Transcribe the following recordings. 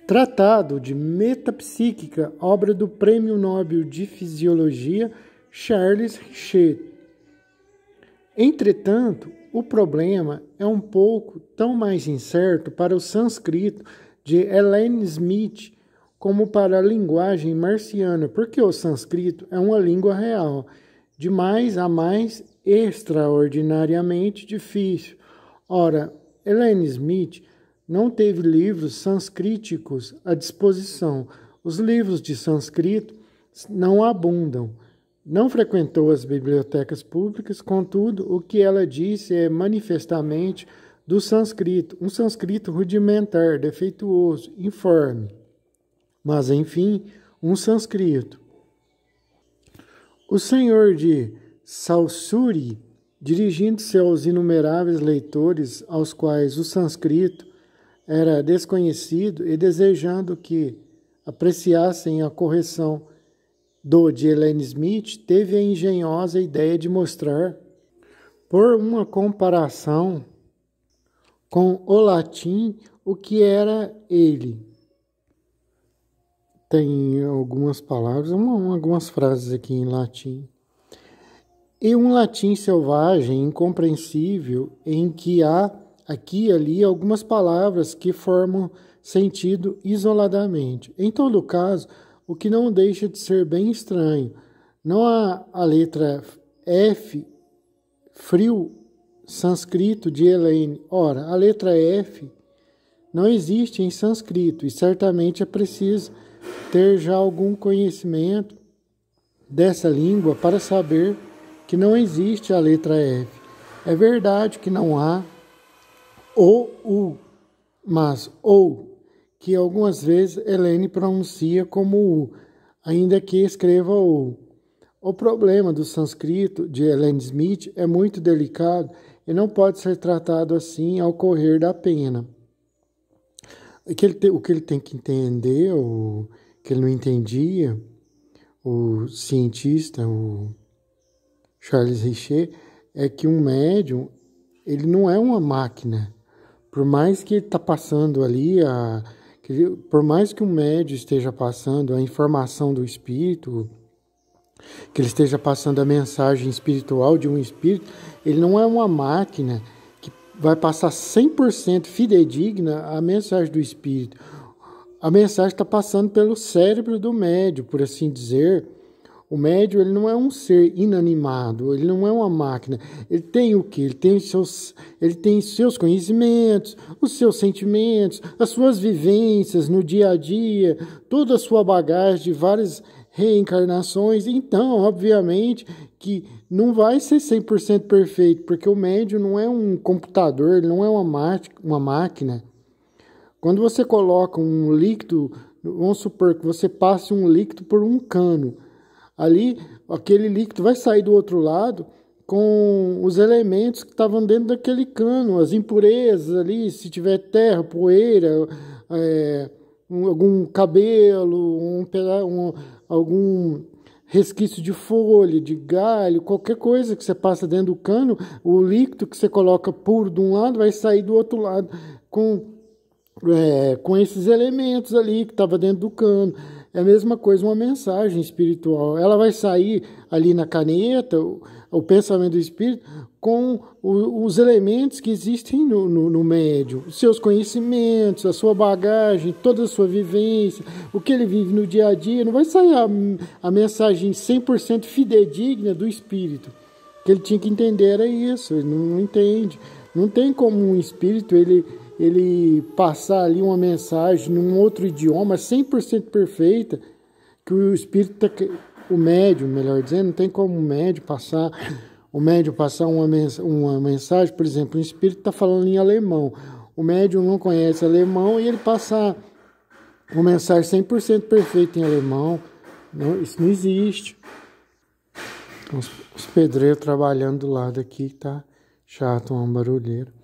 Tratado de Metapsíquica, obra do Prêmio Nobel de Fisiologia Charles Richer. Entretanto, o problema é um pouco tão mais incerto para o sânscrito de Ellen Smith como para a linguagem marciana, porque o sânscrito é uma língua real, de mais a mais extraordinariamente difícil. Ora, Ellen Smith não teve livros sânscriticos à disposição. Os livros de sânscrito não abundam. Não frequentou as bibliotecas públicas, contudo, o que ela disse é manifestamente do sânscrito, um sânscrito rudimentar, defeituoso, informe. Mas, enfim, um sânscrito. O senhor de Saussure, dirigindo-se aos inumeráveis leitores aos quais o sânscrito era desconhecido e desejando que apreciassem a correção de Ellen Smith, teve a engenhosa ideia de mostrar, por uma comparação com o latim, o que era ele. Tem algumas palavras, algumas frases aqui em latim. E um latim selvagem, incompreensível, em que há aqui e ali algumas palavras que formam sentido isoladamente. Em todo caso, o que não deixa de ser bem estranho. Não há a letra F, frio, sânscrito de Helene. Ora, a letra F não existe em sânscrito e certamente é preciso ter já algum conhecimento dessa língua para saber que não existe a letra F. É verdade que não há o U, mas ou, que algumas vezes Helene pronuncia como U, ainda que escreva U. O problema do sânscrito de Ellen Smith é muito delicado e não pode ser tratado assim ao correr da pena. O que ele tem que entender, o que ele não entendia, o cientista, o Charles Richer, é que um médium, ele não é uma máquina. Por mais que ele está passando ali, por mais que o médium esteja passando a informação do espírito, que ele esteja passando a mensagem espiritual de um espírito, ele não é uma máquina que vai passar 100% fidedigna a mensagem do espírito. A mensagem está passando pelo cérebro do médium, por assim dizer. O médium, ele não é um ser inanimado, ele não é uma máquina. Ele tem o quê? Ele tem seus conhecimentos, os seus sentimentos, as suas vivências no dia a dia, toda a sua bagagem de várias reencarnações. Então, obviamente, que não vai ser 100% perfeito, porque o médium não é um computador, ele não é uma máquina. Quando você coloca um líquido, vamos supor que você passe um líquido por um cano. Ali, aquele líquido vai sair do outro lado com os elementos que estavam dentro daquele cano, as impurezas ali, se tiver terra, poeira, algum cabelo, algum resquício de folha, de galho, qualquer coisa que você passa dentro do cano, o líquido que você coloca puro de um lado vai sair do outro lado com esses elementos ali que estavam dentro do cano. É a mesma coisa, uma mensagem espiritual. Ela vai sair ali na caneta, o pensamento do espírito, com os elementos que existem no médium. Os seus conhecimentos, a sua bagagem, toda a sua vivência, o que ele vive no dia a dia. Não vai sair a mensagem 100% fidedigna do espírito. O que ele tinha que entender era isso, ele não entende. Não tem como um espírito, ele passar ali uma mensagem num outro idioma 100% perfeita, que o espírito, o médium, melhor dizendo, não tem como o médium passar uma mensagem, por exemplo, o espírito está falando em alemão, o médium não conhece alemão e ele passar uma mensagem 100% perfeita em alemão, não, isso não existe. Os pedreiros trabalhando do lado aqui, tá chato, uma barulheira.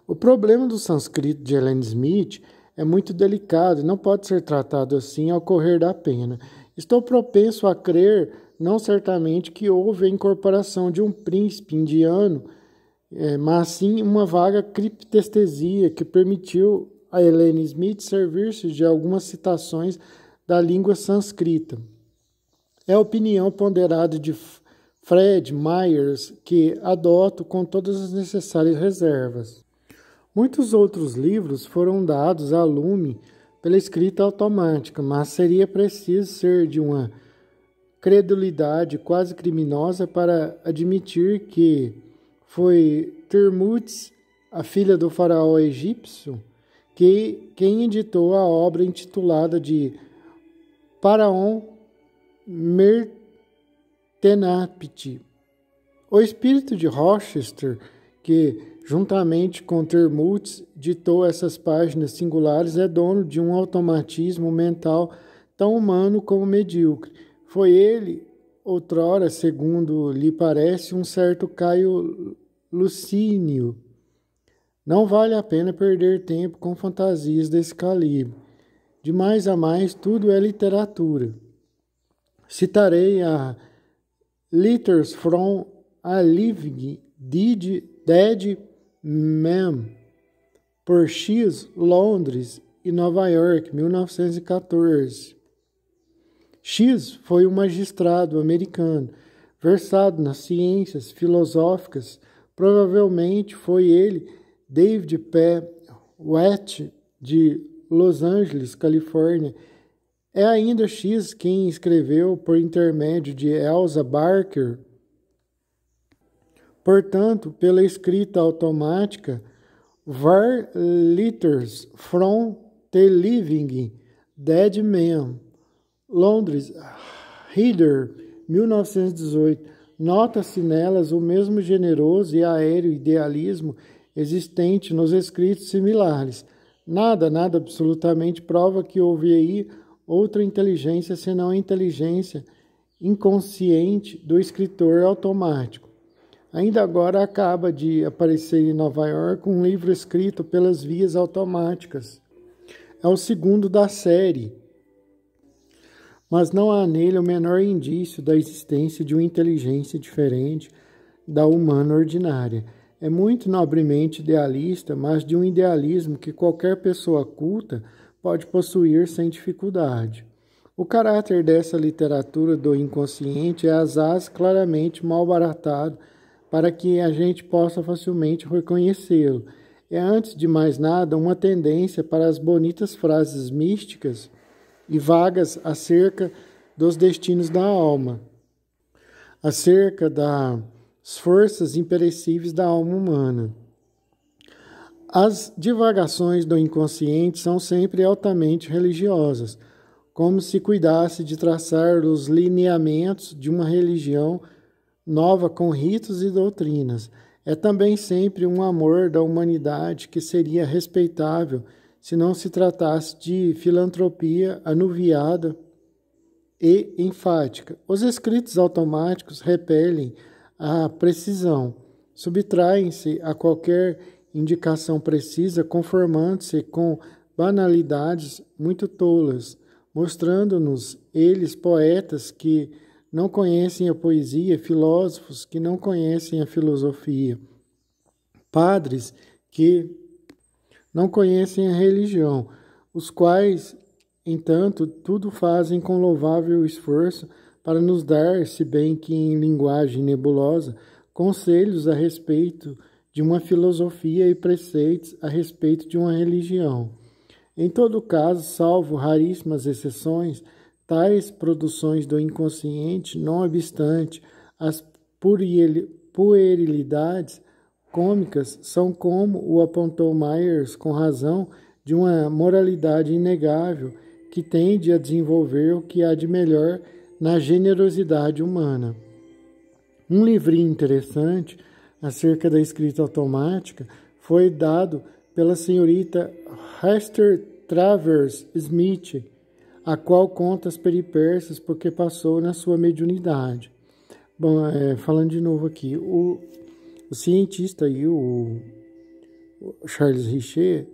O problema do sânscrito de Ellen Smith é muito delicado e não pode ser tratado assim ao correr da pena. Estou propenso a crer, não certamente, que houve a incorporação de um príncipe indiano, mas sim uma vaga criptestesia que permitiu a Helene Smith servir-se de algumas citações da língua sânscrita. É a opinião ponderada de Fred Myers, que adoto com todas as necessárias reservas. Muitos outros livros foram dados a lume pela escrita automática, mas seria preciso ser de uma credulidade quase criminosa para admitir que foi Termutz, a filha do faraó egípcio, quem editou a obra intitulada de Pharaon Mertenapti. O espírito de Rochester, que, juntamente com Termutz, ditou essas páginas singulares, é dono de um automatismo mental tão humano como medíocre. Foi ele, outrora, segundo lhe parece, um certo Caio Lucínio. Não vale a pena perder tempo com fantasias desse calibre. De mais a mais, tudo é literatura. Citarei a Letters from a Living Dead Man, por X, Londres e Nova York, 1914. X foi um magistrado americano, versado nas ciências filosóficas. Provavelmente foi ele, David P. Wett, de Los Angeles, Califórnia. É ainda X quem escreveu por intermédio de Elsa Barker. Portanto, pela escrita automática, Var Letters from the Living Dead Man, Londres, Reader, 1918. Nota-se nelas o mesmo generoso e aéreo idealismo existente nos escritos similares. Nada absolutamente prova que houve aí outra inteligência senão a inteligência inconsciente do escritor automático. Ainda agora acaba de aparecer em Nova York um livro escrito pelas vias automáticas. É o segundo da série, mas não há nele o menor indício da existência de uma inteligência diferente da humana ordinária. É muito nobremente idealista, mas de um idealismo que qualquer pessoa culta pode possuir sem dificuldade. O caráter dessa literatura do inconsciente é asaz claramente mal baratado para que a gente possa facilmente reconhecê-lo. É, antes de mais nada, uma tendência para as bonitas frases místicas e vagas acerca dos destinos da alma, acerca das forças imperecíveis da alma humana. As divagações do inconsciente são sempre altamente religiosas, como se cuidasse de traçar os lineamentos de uma religião nova com ritos e doutrinas. É também sempre um amor da humanidade que seria respeitável se não se tratasse de filantropia anuviada e enfática. Os escritos automáticos repelem a precisão, subtraem-se a qualquer indicação precisa, conformando-se com banalidades muito tolas, mostrando-nos eles poetas que não conhecem a poesia, filósofos que não conhecem a filosofia, padres que não conhecem a religião, os quais, entanto, tudo fazem com louvável esforço para nos dar, se bem que em linguagem nebulosa, conselhos a respeito de uma filosofia e preceitos a respeito de uma religião. Em todo caso, salvo raríssimas exceções, tais produções do inconsciente, não obstante as puerilidades cômicas, são, como o apontou Myers com razão, de uma moralidade inegável que tende a desenvolver o que há de melhor na generosidade humana. Um livrinho interessante acerca da escrita automática foi dado pela senhorita Hester Travers Smith, a qual conta as peripécias porque passou na sua mediunidade. Bom, falando de novo aqui, o cientista aí, o Charles Richer,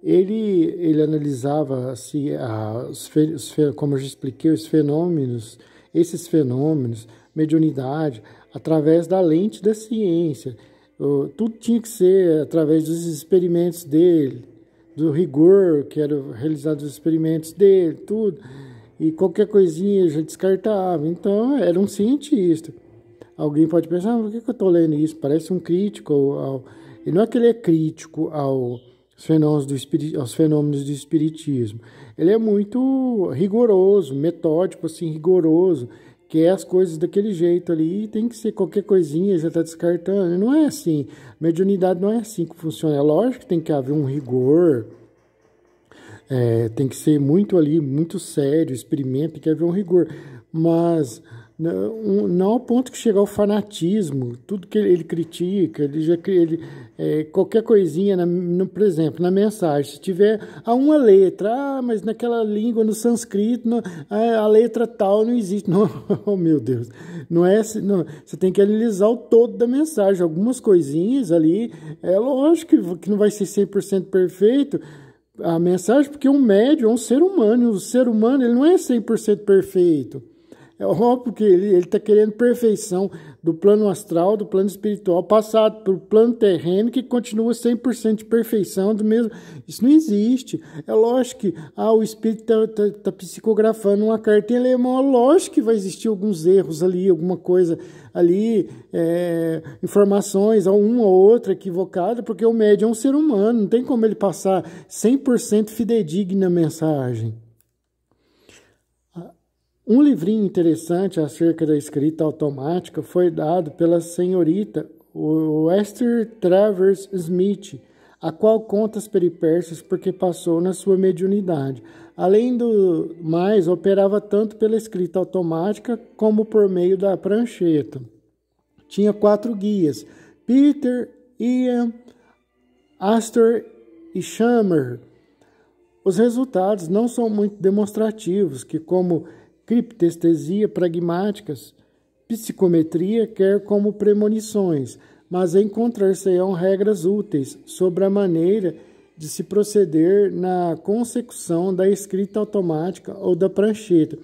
ele analisava assim, como eu já expliquei, esses fenômenos, mediunidade, através da lente da ciência. Tudo tinha que ser através dos experimentos dele, do rigor que era realizado os experimentos dele, tudo, e qualquer coisinha já descartava. Então, era um cientista. Alguém pode pensar, por que eu estou lendo isso? Parece um crítico e não é que ele é crítico aos fenômenos do espiritismo. Ele é muito rigoroso, metódico, assim, rigoroso, que é as coisas daquele jeito ali, e tem que ser qualquer coisinha, já está descartando. Não é assim. Mediunidade não é assim que funciona. É lógico que tem que haver um rigor, tem que ser muito ali, muito sério, experimento, tem que haver um rigor. Mas não ao ponto que chega ao fanatismo, tudo que ele critica, qualquer coisinha, por exemplo, na mensagem, se tiver uma letra, mas naquela língua, no sânscrito, a letra tal não existe. Não, oh meu Deus, não é assim, não, você tem que analisar o todo da mensagem, algumas coisinhas ali, é lógico que não vai ser 100% perfeito, a mensagem, porque um médium é um ser humano, e o ser humano ele não é 100% perfeito. É óbvio que ele está querendo perfeição do plano astral, do plano espiritual, passado para o plano terreno, que continua 100% de perfeição do mesmo. Isso não existe. É lógico que o espírito está psicografando uma carta em alemão. É lógico que vai existir alguns erros ali, alguma coisa ali, informações, uma ou outra equivocada, porque o médium é um ser humano, não tem como ele passar 100% fidedigna a mensagem. Um livrinho interessante acerca da escrita automática foi dado pela senhorita Esther Travers Smith, a qual conta as peripécias porque passou na sua mediunidade. Além do mais, operava tanto pela escrita automática como por meio da prancheta. Tinha 4 guias, Peter, Ian, Astor e Shammer. Os resultados não são muito demonstrativos, que como criptestesia pragmáticas, psicometria, quer como premonições, mas encontrar-se-ão regras úteis sobre a maneira de se proceder na consecução da escrita automática ou da prancheta.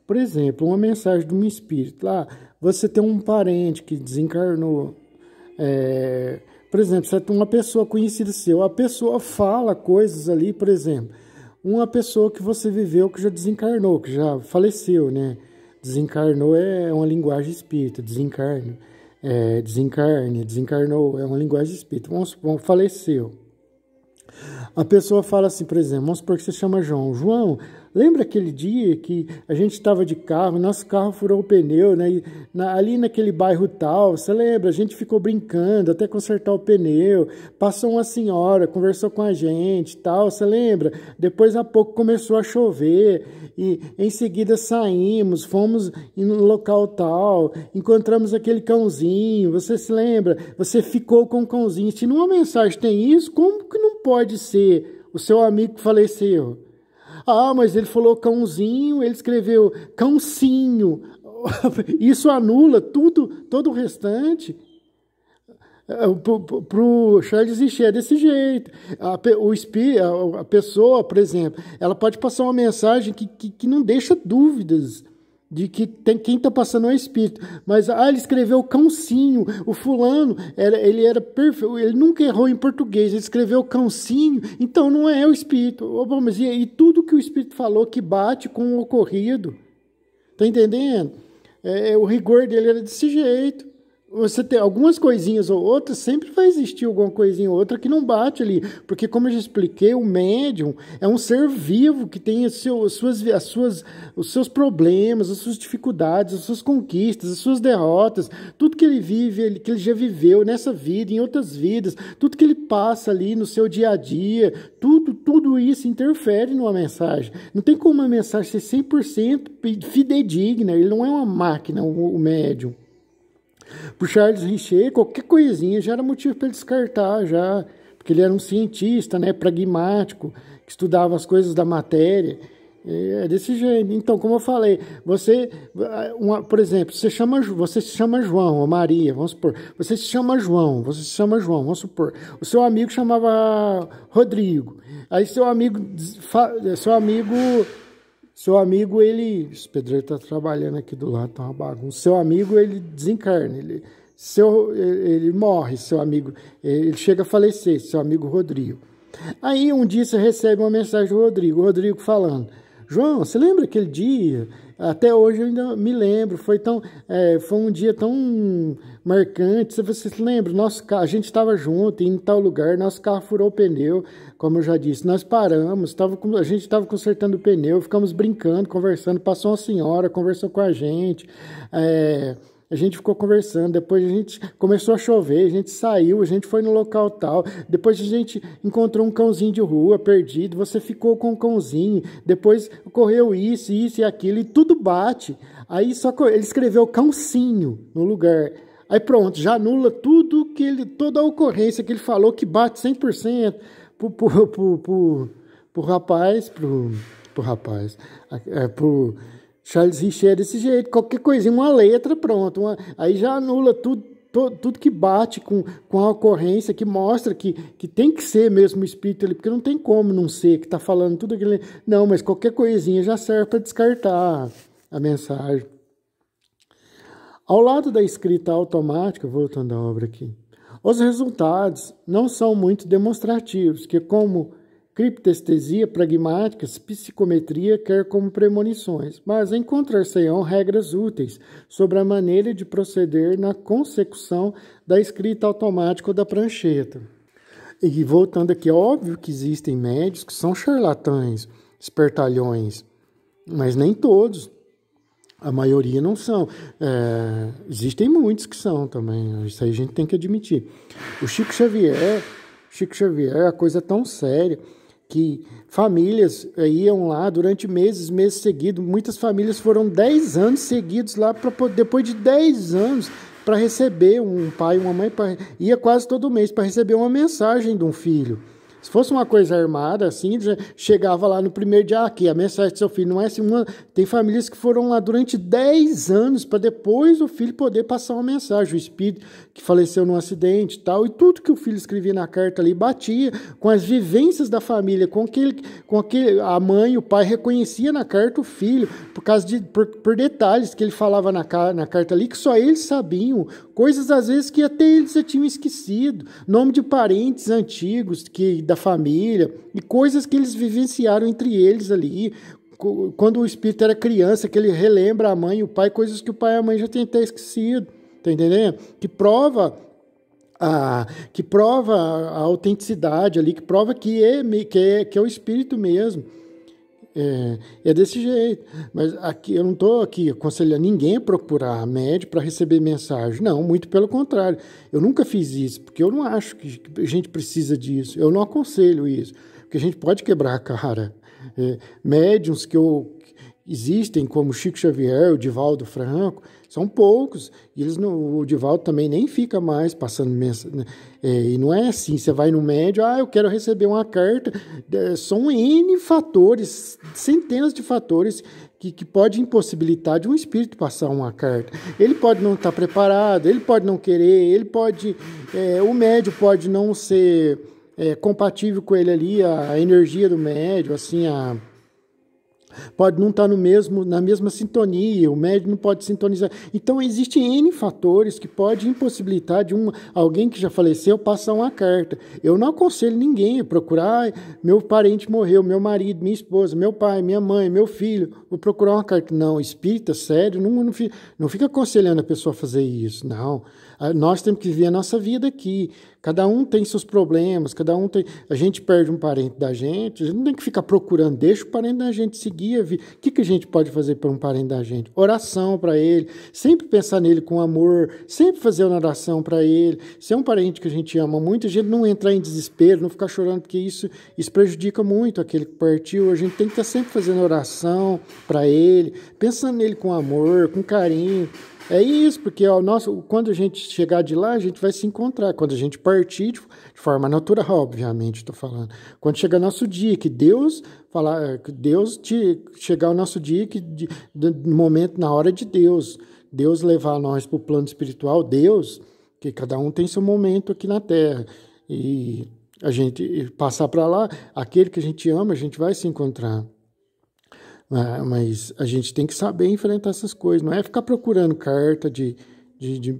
Por exemplo, uma mensagem de um espírito. Lá, você tem um parente que desencarnou. Por exemplo, você tem uma pessoa conhecida seu. A pessoa fala coisas ali, por exemplo. Uma pessoa que você viveu que já desencarnou, que já faleceu, né? Desencarnou é uma linguagem espírita. Desencarne, desencarnou é uma linguagem espírita. Vamos supor, faleceu. A pessoa fala assim, por exemplo, vamos supor que você chama João. João, lembra aquele dia que a gente estava de carro, nosso carro furou o pneu, né? Ali naquele bairro tal, você lembra? A gente ficou brincando até consertar o pneu. Passou uma senhora, conversou com a gente tal, você lembra? Depois, a pouco, começou a chover e em seguida saímos, fomos no local tal, encontramos aquele cãozinho, você se lembra? Você ficou com o cãozinho. Se numa mensagem tem isso, como que não pode ser o seu amigo que faleceu? Mas ele falou cãozinho, ele escreveu cãocinho. Isso anula todo o restante. Para o Charles Richer é desse jeito. A pessoa, por exemplo, ela pode passar uma mensagem que não deixa dúvidas de que quem está passando é o espírito. Mas ele escreveu cãocinho. O fulano, ele era perfeito, ele nunca errou em português, ele escreveu cãocinho, então não é o espírito. Mas e tudo que o espírito falou que bate com o ocorrido? Está entendendo? O rigor dele era desse jeito. Você tem algumas coisinhas ou outras, sempre vai existir alguma coisinha ou outra que não bate ali. Porque, como eu já expliquei, o médium é um ser vivo que tem os seus problemas, as suas dificuldades, as suas conquistas, as suas derrotas, tudo que ele vive, que ele já viveu nessa vida, em outras vidas, tudo que ele passa ali no seu dia a dia, tudo isso interfere numa mensagem. Não tem como uma mensagem ser 100% fidedigna, ele não é uma máquina, o médium. Para o Charles Richer, qualquer coisinha já era motivo para ele descartar, já, porque ele era um cientista, né, pragmático, que estudava as coisas da matéria. É desse jeito. Então, como eu falei, por exemplo, você se chama João ou Maria, vamos supor. Você se chama João, vamos supor. O seu amigo chamava Rodrigo. Aí seu amigo, ele... Esse pedreiro está trabalhando aqui do lado, tá uma bagunça. Seu amigo, ele desencarna, ele morre, seu amigo. Ele chega a falecer, seu amigo Rodrigo. Aí um dia você recebe uma mensagem do Rodrigo, o Rodrigo falando: João, você lembra aquele dia? Até hoje eu ainda me lembro, foi um dia tão marcante. Você se lembra? Nosso carro, a gente estava junto, em tal lugar, nosso carro furou o pneu, como eu já disse, nós paramos, a gente estava consertando o pneu, ficamos brincando, conversando, passou uma senhora, conversou com a gente, a gente ficou conversando, depois a gente começou a chover, a gente saiu, a gente foi no local tal, depois a gente encontrou um cãozinho de rua perdido, você ficou com o cãozinho, depois ocorreu isso e aquilo, e tudo bate. Aí só que ele escreveu cãozinho no lugar. Aí pronto, já anula tudo toda a ocorrência que ele falou, que bate 100% pro rapaz, pro Charles Richer desse jeito, qualquer coisinha, uma letra, pronto. Aí já anula tudo que bate com a ocorrência, que mostra que tem que ser mesmo o espírito ali, porque não tem como não ser, que está falando tudo aquilo. Não, mas qualquer coisinha já serve para descartar a mensagem. Ao lado da escrita automática, voltando à obra aqui, os resultados não são muito demonstrativos, que como criptestesia pragmática, psicometria quer como premonições, mas encontrar-se-ão regras úteis sobre a maneira de proceder na consecução da escrita automática ou da prancheta. E voltando aqui, é óbvio que existem médios que são charlatães, espertalhões, mas nem todos. A maioria não são. Existem muitos que são também, isso aí a gente tem que admitir. O Chico Xavier, a coisa é tão séria que famílias iam lá durante meses seguidos. Muitas famílias foram 10 anos seguidos lá, depois de 10 anos, para receber um pai e uma mãe, ia quase todo mês para receber uma mensagem de um filho. Se fosse uma coisa armada, assim, já chegava lá no primeiro dia, aqui, a mensagem do seu filho. Não é assim, tem famílias que foram lá durante 10 anos para depois o filho poder passar uma mensagem. O espírito que faleceu num acidente e tal, e tudo que o filho escrevia na carta ali batia com as vivências da família, a mãe e o pai reconhecia na carta o filho, por detalhes que ele falava na carta ali, que só eles sabiam, coisas às vezes que até eles já tinham esquecido, nome de parentes antigos da família, e coisas que eles vivenciaram entre eles ali, quando o espírito era criança, que ele relembra a mãe e o pai, coisas que o pai e a mãe já tinham até esquecido, tá entendendo? Que prova a autenticidade ali, que prova que é o espírito mesmo. É desse jeito. Mas aqui eu não estou aqui aconselhando ninguém a procurar médium para receber mensagem. Não, muito pelo contrário. Eu nunca fiz isso, porque eu não acho que a gente precisa disso. Eu não aconselho isso, porque a gente pode quebrar a cara. Médiuns existem, como Chico Xavier, o Divaldo Franco, são poucos, e o Divaldo também nem fica mais passando mensagem, e não é assim, você vai no médium, eu quero receber uma carta, são N fatores, centenas de fatores que podem impossibilitar de um espírito passar uma carta. Ele pode não estar preparado, ele pode não querer, o médium pode não ser compatível com ele ali, a energia do médium, assim, pode não estar na mesma sintonia, o médium não pode sintonizar. Então, existem N fatores que podem impossibilitar de alguém que já faleceu passar uma carta. Eu não aconselho ninguém a procurar, meu parente morreu, meu marido, minha esposa, meu pai, minha mãe, meu filho, vou procurar uma carta. Não, espírita, sério, não fica aconselhando a pessoa a fazer isso, não. Nós temos que viver a nossa vida aqui. Cada um tem seus problemas, a gente perde um parente da gente, a gente não tem que ficar procurando, deixa o parente da gente seguir a vida. O que a gente pode fazer para um parente da gente? Oração para ele, sempre pensar nele com amor, sempre fazer uma oração para ele. Se é um parente que a gente ama muito, a gente não entrar em desespero, não ficar chorando, porque isso prejudica muito aquele que partiu. A gente tem que estar sempre fazendo oração para ele, pensando nele com amor, com carinho. É isso, porque quando a gente chegar de lá, a gente vai se encontrar. Quando a gente partir, de forma natural, obviamente, estou falando. Quando chegar nosso dia, chegar o nosso dia, no momento, na hora de Deus levar nós para o plano espiritual, que cada um tem seu momento aqui na Terra. E a gente passar para lá, aquele que a gente ama, a gente vai se encontrar. Mas a gente tem que saber enfrentar essas coisas, não é ficar procurando carta,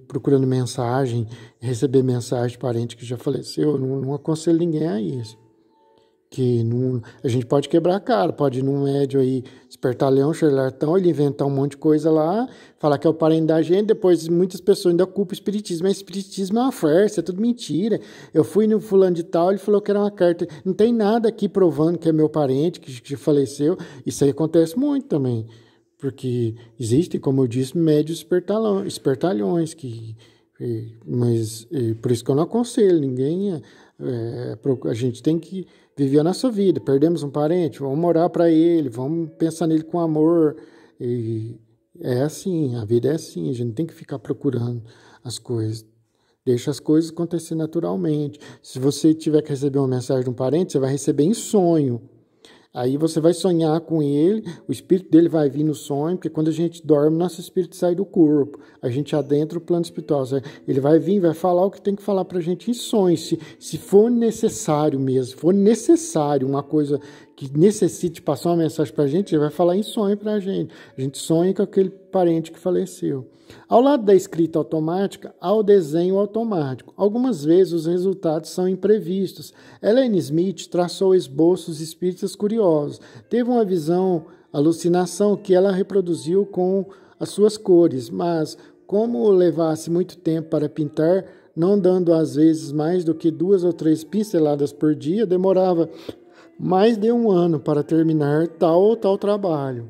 procurando mensagem, receber mensagem de parente que já faleceu. Não aconselho ninguém a isso. Que não, a gente pode quebrar a cara, pode ir num médium aí, espertalhão, charlatão, ele inventar um monte de coisa lá, falar que é o parente da gente, depois muitas pessoas ainda culpam o espiritismo, mas o espiritismo é uma farsa, é tudo mentira. Eu fui no fulano de tal, ele falou que era uma carta, não tem nada aqui provando que é meu parente, que faleceu. Isso aí acontece muito também, porque existem, como eu disse, médios espertalhões, mas por isso que eu não aconselho ninguém, a gente tem que viver a nossa vida. Perdemos um parente, vamos orar para ele, vamos pensar nele com amor. E é assim, a vida é assim, a gente não tem que ficar procurando as coisas. Deixa as coisas acontecer naturalmente. Se você tiver que receber uma mensagem de um parente, você vai receber em sonho. Aí você vai sonhar com ele, o espírito dele vai vir no sonho, porque quando a gente dorme, nosso espírito sai do corpo, a gente adentra o plano espiritual. Ele vai vir, vai falar o que tem que falar para a gente em sonho, se for necessário mesmo, se for necessário uma coisa que necessite passar uma mensagem para a gente, ele vai falar em sonho para a gente sonha com aquele parente que faleceu. Ao lado da escrita automática, há o desenho automático. Algumas vezes os resultados são imprevistos. Ellen Smith traçou esboços espíritas curiosos. Teve uma visão, alucinação, que ela reproduziu com as suas cores, mas como levasse muito tempo para pintar, não dando às vezes mais do que 2 ou 3 pinceladas por dia, demorava mais de 1 ano para terminar tal ou tal trabalho.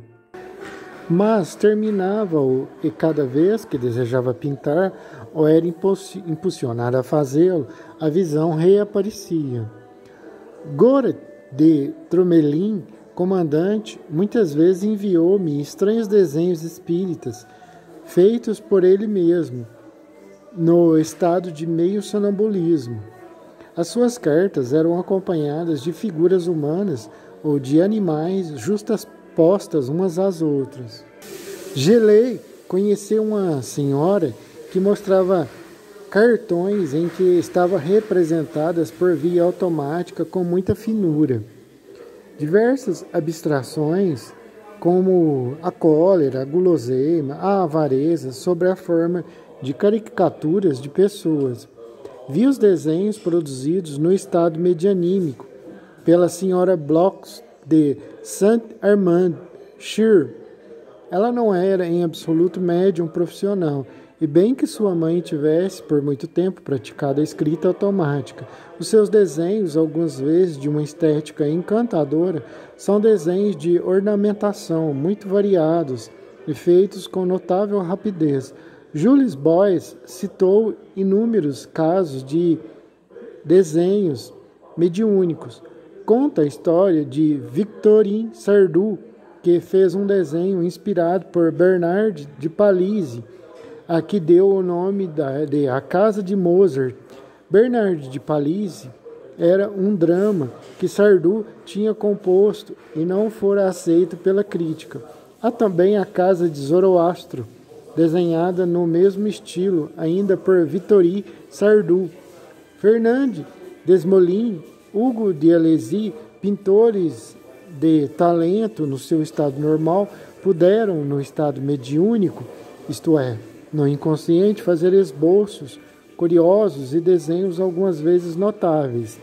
Mas terminava-o e cada vez que desejava pintar ou era impulsionado a fazê-lo, a visão reaparecia. Goret de Tromelin, comandante, muitas vezes enviou-me estranhos desenhos espíritas, feitos por ele mesmo, no estado de meio sonambulismo. As suas cartas eram acompanhadas de figuras humanas ou de animais postas umas às outras. Gelei conheceu uma senhora que mostrava cartões em que estavam representadas por via automática com muita finura. Diversas abstrações, como a cólera, a guloseima, a avareza, sobre a forma de caricaturas de pessoas. Vi os desenhos produzidos no estado medianímico pela senhora Bloch de Saint-Armand-Shire. Ela não era em absoluto médium profissional, e bem que sua mãe tivesse por muito tempo praticado a escrita automática, os seus desenhos, algumas vezes de uma estética encantadora, são desenhos de ornamentação muito variados e feitos com notável rapidez. Jules Boyce citou inúmeros casos de desenhos mediúnicos. Conta a história de Victorine Sardou, que fez um desenho inspirado por Bernard de Palise, a que deu o nome de A Casa de Mozart. Bernard de Palise era um drama que Sardou tinha composto e não fora aceito pela crítica. Há também A Casa de Zoroastro, desenhada no mesmo estilo, ainda por Victorine Sardou. Fernand Desmoulins, Hugo de Alesi, pintores de talento no seu estado normal, puderam, no estado mediúnico, isto é, no inconsciente, fazer esboços curiosos e desenhos algumas vezes notáveis.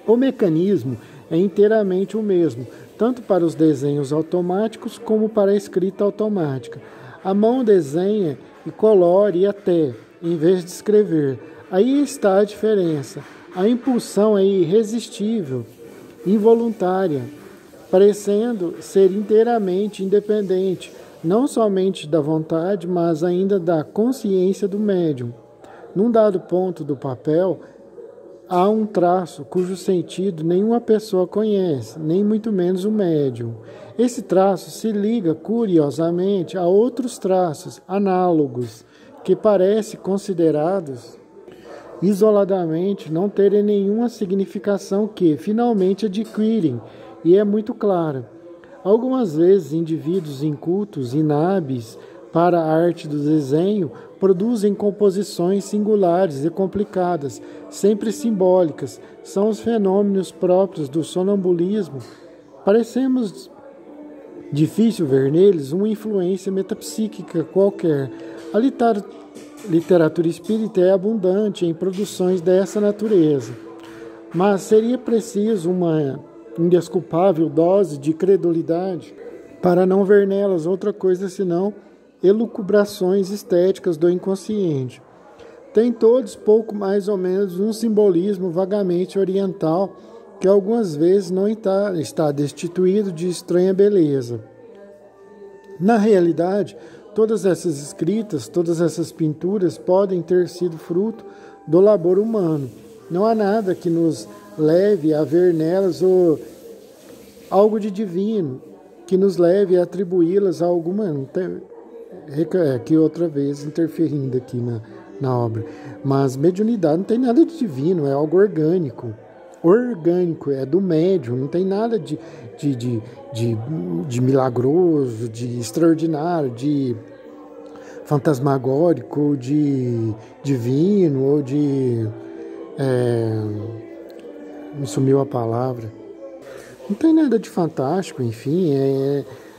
O mecanismo é inteiramente o mesmo, tanto para os desenhos automáticos como para a escrita automática. A mão desenha e colore até, em vez de escrever. Aí está a diferença. A impulsão é irresistível, involuntária, parecendo ser inteiramente independente, não somente da vontade, mas ainda da consciência do médium. Num dado ponto do papel, há um traço cujo sentido nenhuma pessoa conhece, nem muito menos o médium. Esse traço se liga, curiosamente, a outros traços análogos, que parecem considerados isoladamente não terem nenhuma significação que, finalmente, adquirem, e é muito clara. Algumas vezes, indivíduos incultos, inábeis para a arte do desenho, produzem composições singulares e complicadas, sempre simbólicas. São os fenômenos próprios do sonambulismo. Parecemos difícil ver neles uma influência metapsíquica qualquer. A literatura espírita é abundante em produções dessa natureza, mas seria preciso uma indesculpável dose de credulidade para não ver nelas outra coisa senão elucubrações estéticas do inconsciente. Tem todos pouco mais ou menos um simbolismo vagamente oriental que algumas vezes não está destituído de estranha beleza. Na realidade, todas essas escritas, todas essas pinturas podem ter sido fruto do labor humano. Não há nada que nos leve a ver nelas algo de divino, que nos leve a atribuí-las a alguma... Aqui outra vez interferindo aqui na obra. Mas mediunidade não tem nada de divino, é algo orgânico. Orgânico, é do médium, não tem nada de milagroso, de extraordinário, de fantasmagórico, de divino, ou de... me sumiu a palavra. Não tem nada de fantástico, enfim,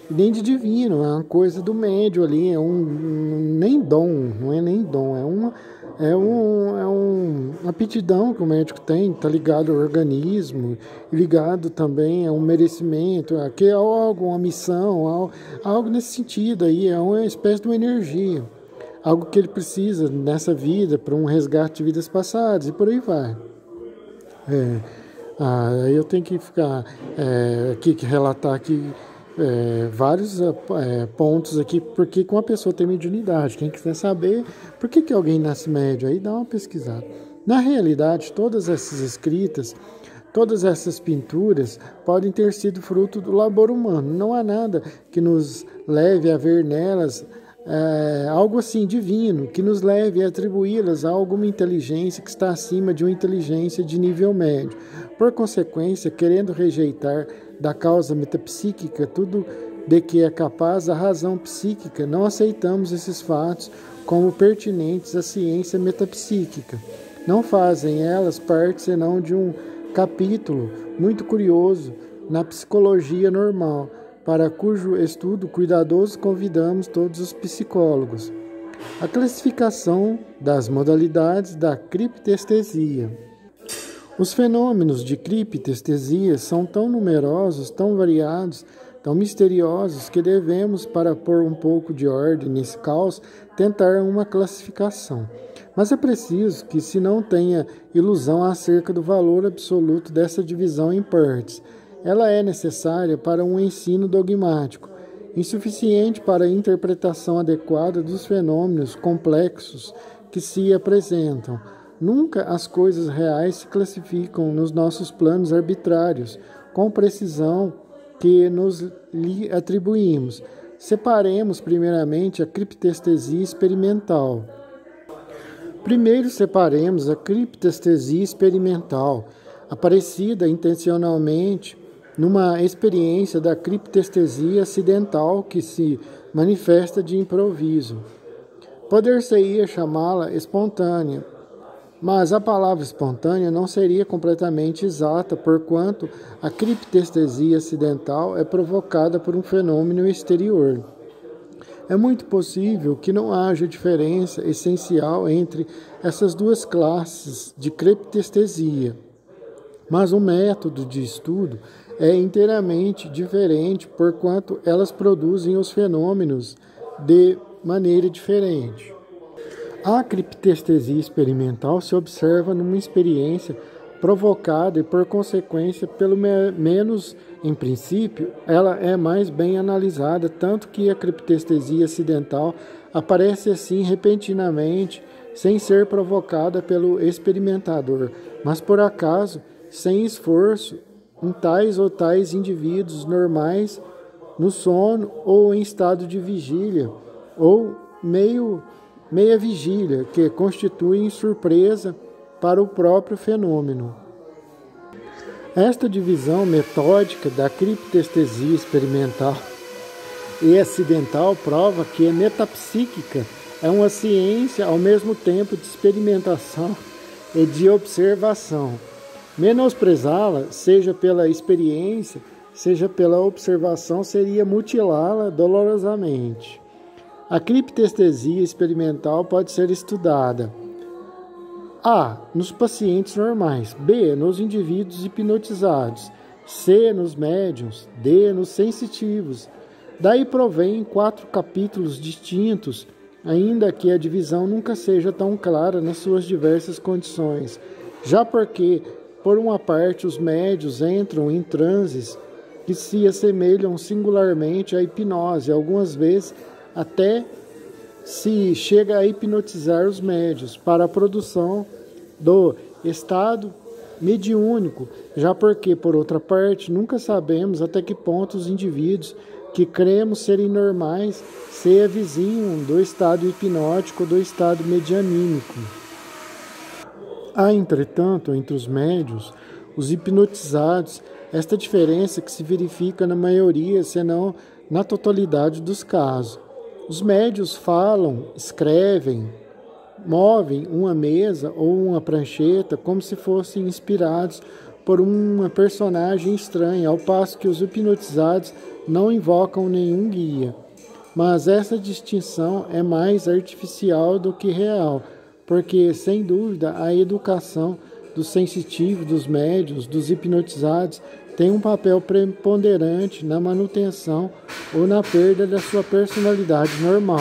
nem de divino, é uma coisa do médium ali, nem dom, não é nem dom, é uma aptidão que o médico tem, está ligado ao organismo, ligado também a um merecimento, a algo, uma missão, algo nesse sentido aí, é uma espécie de uma energia, algo que ele precisa nessa vida para um resgate de vidas passadas e por aí vai. Eu tenho que ficar que relatar aqui vários pontos aqui, porque com a pessoa tem mediunidade. Quem quiser saber por que alguém nasce médio, aí dá uma pesquisada. Na realidade, todas essas escritas, todas essas pinturas podem ter sido fruto do labor humano. Não há nada que nos leve a ver nelas algo assim divino, que nos leve a atribuí-las a alguma inteligência que está acima de uma inteligência de nível médio. Por consequência, querendo rejeitar da causa metapsíquica tudo de que é capaz a razão psíquica, não aceitamos esses fatos como pertinentes à ciência metapsíquica. Não fazem elas parte senão de um capítulo muito curioso na psicologia normal, para cujo estudo cuidadoso convidamos todos os psicólogos. A classificação das modalidades da criptestesia. Os fenômenos de criptestesia são tão numerosos, tão variados, tão misteriosos, que devemos, para pôr um pouco de ordem nesse caos, tentar uma classificação. Mas é preciso que se não tenha ilusão acerca do valor absoluto dessa divisão em partes. Ela é necessária para um ensino dogmático, insuficiente para a interpretação adequada dos fenômenos complexos que se apresentam. Nunca as coisas reais se classificam nos nossos planos arbitrários, com precisão que nos lhe atribuímos. Separemos primeiramente a criptestesia experimental. Primeiro separemos a criptestesia experimental, aparecida intencionalmente numa experiência da criptestesia acidental que se manifesta de improviso. Poder-se-ia chamá-la espontânea, mas a palavra espontânea não seria completamente exata, porquanto a criptestesia acidental é provocada por um fenômeno exterior. É muito possível que não haja diferença essencial entre essas duas classes de criptestesia, mas o método de estudo é inteiramente diferente, porquanto elas produzem os fenômenos de maneira diferente. A criptestesia experimental se observa numa experiência provocada e, por consequência, pelo menos em princípio, ela é mais bem analisada, tanto que a criptestesia acidental aparece assim repentinamente, sem ser provocada pelo experimentador, mas por acaso, sem esforço, em tais ou tais indivíduos normais, no sono ou em estado de vigília, ou meia vigília, que constituem surpresa para o próprio fenômeno. Esta divisão metódica da criptestesia experimental e acidental prova que a metapsíquica é uma ciência ao mesmo tempo de experimentação e de observação. Menosprezá-la, seja pela experiência, seja pela observação, seria mutilá-la dolorosamente. A criptestesia experimental pode ser estudada: A. Nos pacientes normais. B. Nos indivíduos hipnotizados. C nos médiuns, D nos sensitivos. Daí provém 4 capítulos distintos, ainda que a divisão nunca seja tão clara nas suas diversas condições, já porque, por uma parte, os médiuns entram em transes que se assemelham singularmente à hipnose, algumas vezes até se chega a hipnotizar os médiuns para a produção do estado mediúnico, já porque, por outra parte, nunca sabemos até que ponto os indivíduos que cremos serem normais se avizinham do estado hipnótico ou do estado medianímico. Há, entretanto, entre os médiuns, os hipnotizados, esta diferença que se verifica na maioria, senão na totalidade dos casos. Os médiuns falam, escrevem, movem uma mesa ou uma prancheta como se fossem inspirados por uma personagem estranha, ao passo que os hipnotizados não invocam nenhum guia. Mas essa distinção é mais artificial do que real, porque, sem dúvida, a educação dos sensitivos, dos médiuns, dos hipnotizados tem um papel preponderante na manutenção ou na perda da sua personalidade normal.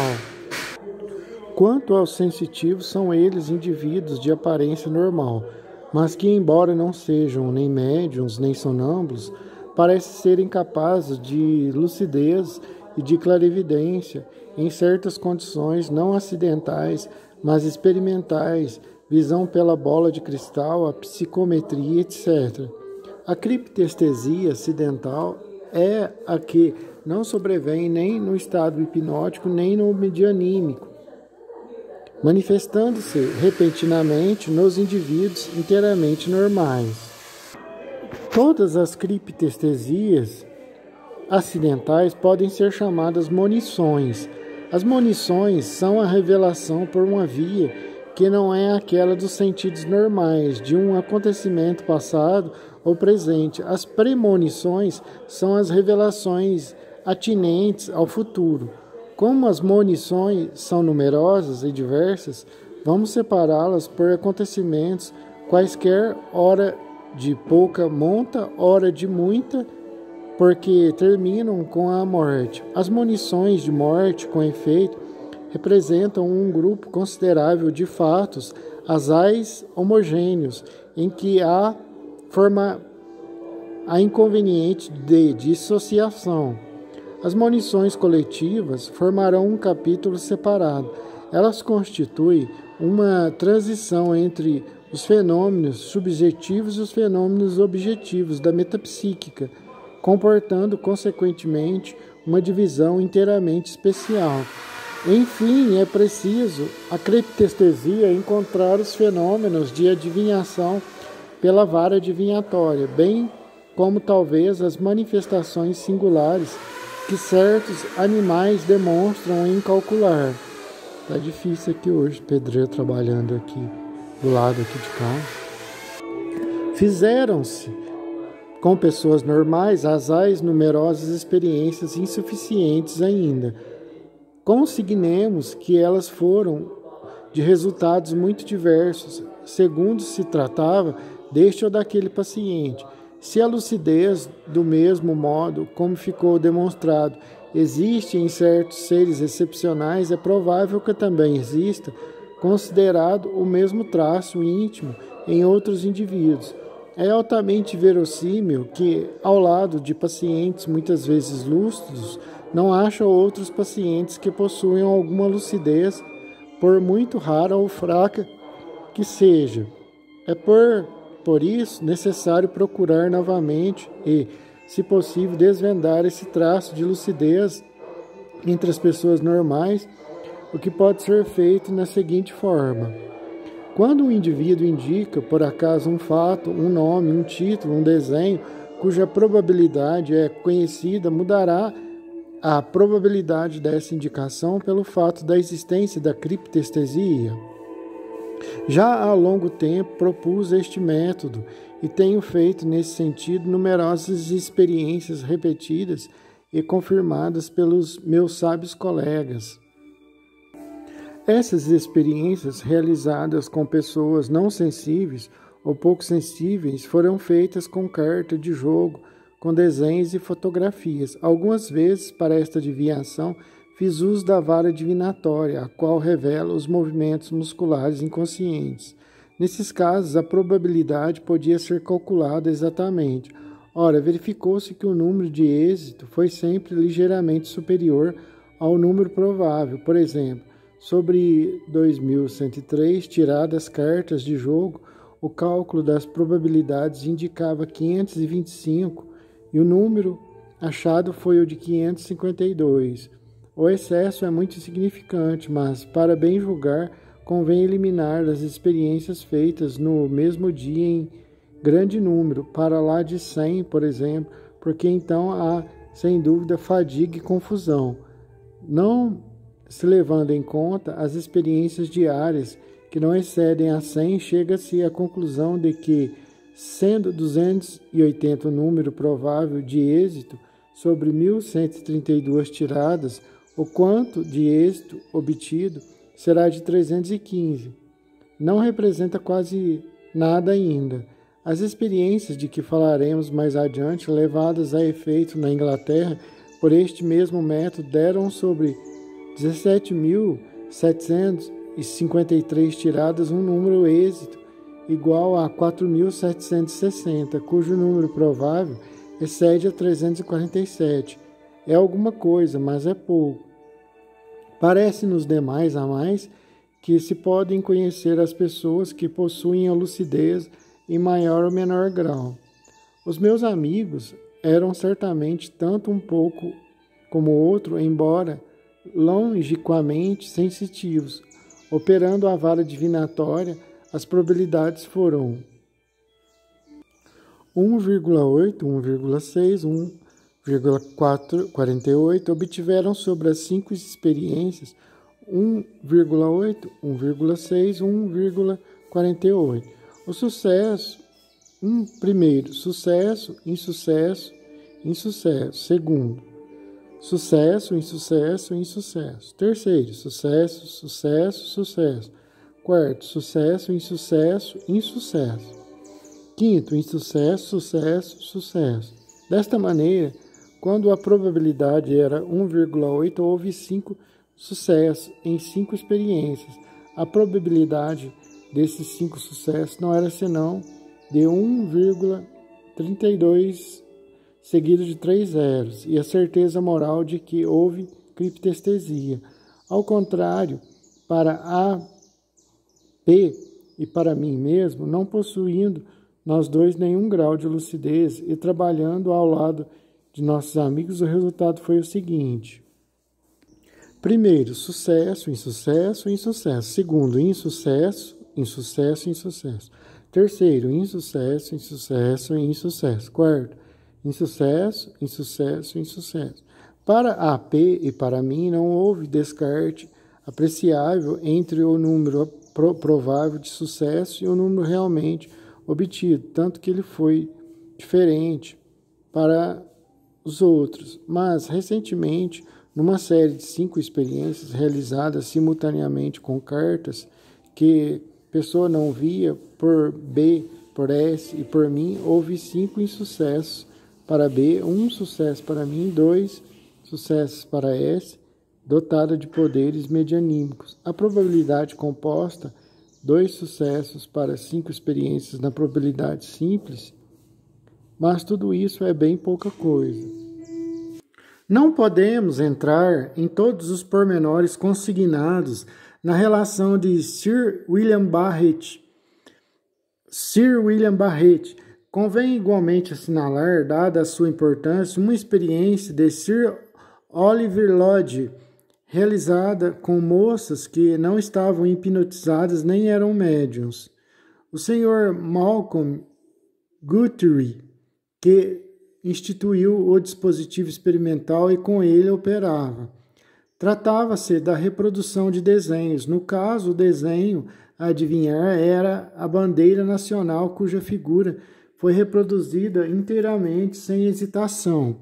Quanto aos sensitivos, são eles indivíduos de aparência normal, mas que, embora não sejam nem médiuns nem sonâmbulos, parecem ser incapazes de lucidez e de clarividência em certas condições não acidentais, mas experimentais, visão pela bola de cristal, a psicometria, etc. A criptestesia acidental é a que não sobrevém nem no estado hipnótico nem no medianímico, manifestando-se repentinamente nos indivíduos inteiramente normais. Todas as criptestesias acidentais podem ser chamadas monições. As monições são a revelação por uma via que não é aquela dos sentidos normais, de um acontecimento passado ou presente. As premonições são as revelações atinentes ao futuro. Como as monições são numerosas e diversas, vamos separá-las por acontecimentos quaisquer, ora de pouca monta, ora de muita, porque terminam com a morte. As monições de morte, com efeito, representam um grupo considerável de fatos asais homogêneos, em que há inconveniente de dissociação. As monições coletivas formarão um capítulo separado. Elas constituem uma transição entre os fenômenos subjetivos e os fenômenos objetivos da metapsíquica, comportando, consequentemente, uma divisão inteiramente especial. Enfim, é preciso a criptestesia encontrar os fenômenos de adivinhação pela vara adivinhatória, bem como talvez as manifestações singulares que certos animais demonstram em calcular. Tá difícil aqui hoje, pedreiro trabalhando aqui do lado aqui de cá. Fizeram-se com pessoas normais asais numerosas experiências insuficientes ainda. Consignemos que elas foram de resultados muito diversos, segundo se tratava deste ou daquele paciente. Se a lucidez, do mesmo modo como ficou demonstrado, existe em certos seres excepcionais, é provável que também exista, considerado o mesmo traço íntimo em outros indivíduos. É altamente verossímil que, ao lado de pacientes muitas vezes lúcidos, não haja outros pacientes que possuem alguma lucidez, por muito rara ou fraca que seja. É por isso necessário procurar novamente e, se possível, desvendar esse traço de lucidez entre as pessoas normais, o que pode ser feito na seguinte forma. Quando um indivíduo indica, por acaso, um fato, um nome, um título, um desenho, cuja probabilidade é conhecida, mudará a probabilidade dessa indicação pelo fato da existência da criptestesia. Já há longo tempo propus este método e tenho feito nesse sentido numerosas experiências repetidas e confirmadas pelos meus sábios colegas. Essas experiências, realizadas com pessoas não sensíveis ou pouco sensíveis, foram feitas com carta de jogo com desenhos e fotografias. Algumas vezes, para esta adivinhação, fiz uso da vara divinatória, a qual revela os movimentos musculares inconscientes. Nesses casos, a probabilidade podia ser calculada exatamente. Ora, verificou-se que o número de êxito foi sempre ligeiramente superior ao número provável. Por exemplo, sobre 2103 tiradas cartas de jogo, o cálculo das probabilidades indicava 525 e o número achado foi o de 552. O excesso é muito insignificante, mas, para bem julgar, convém eliminar as experiências feitas no mesmo dia em grande número, para lá de 100, por exemplo, porque então há, sem dúvida, fadiga e confusão. Não se levando em conta as experiências diárias que não excedem a 100, chega-se à conclusão de que, sendo 280 o número provável de êxito sobre 1.132 tiradas, o quanto de êxito obtido será de 315. Não representa quase nada ainda. As experiências de que falaremos mais adiante, levadas a efeito na Inglaterra por este mesmo método, deram sobre 17.753 tiradas um número êxito igual a 4.760, cujo número provável excede a 347. É alguma coisa, mas é pouco. Parece-nos demais a mais que se podem conhecer as pessoas que possuem a lucidez em maior ou menor grau. Os meus amigos eram certamente tanto um pouco como outro, embora longínquamente sensitivos. Operando a vara divinatória, as probabilidades foram 1,8, 1,6, 1,48. Obtiveram sobre as 5 experiências 1,8, 1,6, 1,48. O sucesso, primeiro, sucesso, insucesso, insucesso. Segundo, sucesso, insucesso, insucesso. Terceiro, sucesso, sucesso, sucesso. Quarto, sucesso, insucesso, insucesso. Quinto, insucesso, sucesso, sucesso. Desta maneira, quando a probabilidade era 1,8, houve 5 sucessos em 5 experiências. A probabilidade desses 5 sucessos não era senão de 1,32 seguido de 3 zeros, e a certeza moral de que houve criptestesia. Ao contrário, para A, P e para mim mesmo, não possuindo nós dois nenhum grau de lucidez e trabalhando ao lado de nossos amigos, o resultado foi o seguinte. Primeiro, sucesso, insucesso, insucesso. Segundo, insucesso, insucesso, insucesso. Terceiro, insucesso, insucesso, insucesso. Quarto, insucesso, insucesso, insucesso. Para A, P e para mim não houve descarte apreciável entre o número provável de sucesso e o número realmente obtido, tanto que ele foi diferente para os outros. Mas, recentemente, numa série de 5 experiências realizadas simultaneamente com cartas que a pessoa não via por B, por S e por mim, houve 5 insucessos para B, 1 sucesso para mim, 2 sucessos para S, dotada de poderes medianímicos. A probabilidade composta, 2 sucessos para 5 experiências na probabilidade simples, mas tudo isso é bem pouca coisa. Não podemos entrar em todos os pormenores consignados na relação de Sir William Barrett. Convém igualmente assinalar, dada a sua importância, uma experiência de Sir Oliver Lodge, realizada com moças que não estavam hipnotizadas nem eram médiums. O Sr. Malcolm Guthrie, que instituiu o dispositivo experimental e com ele operava. Tratava-se da reprodução de desenhos. No caso, o desenho a adivinhar era a bandeira nacional, cuja figura foi reproduzida inteiramente, sem hesitação.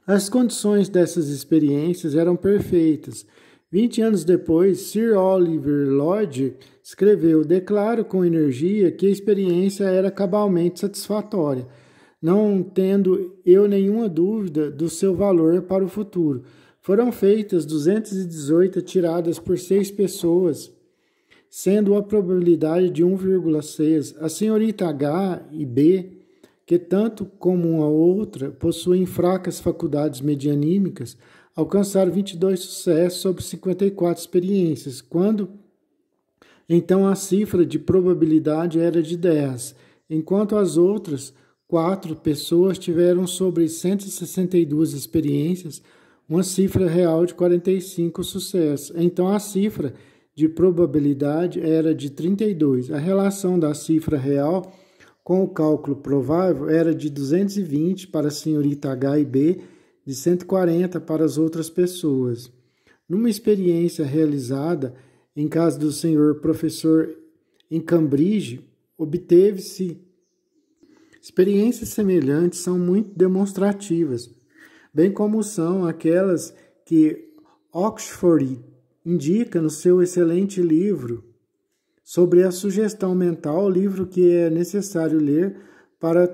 As condições dessas experiências eram perfeitas. 20 anos depois, Sir Oliver Lodge escreveu: declaro com energia que a experiência era cabalmente satisfatória. não tendo eu nenhuma dúvida do seu valor para o futuro. Foram feitas 218 tiradas por 6 pessoas, sendo a probabilidade de 1,6. A senhorita H e B, que tanto como uma outra possuem fracas faculdades medianímicas, alcançaram 22 sucessos sobre 54 experiências, quando então a cifra de probabilidade era de 10, enquanto as outras 4 pessoas tiveram sobre 162 experiências uma cifra real de 45 sucessos. Então a cifra de probabilidade era de 32. A relação da cifra real com o cálculo provável era de 220 para a senhorita H e B, de 140 para as outras pessoas. Numa experiência realizada em casa do senhor professor em Cambridge, obteve-se experiências semelhantes são muito demonstrativas, bem como são aquelas que Oxford indica no seu excelente livro sobre a sugestão mental, livro que é necessário ler para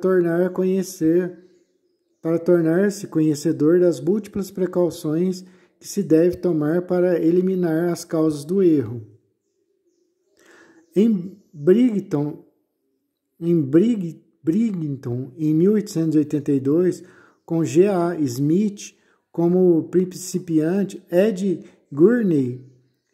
tornar-se conhecedor das múltiplas precauções que se deve tomar para eliminar as causas do erro. Em Brighton, em 1882, com G.A. Smith como principiante, Ed Gurney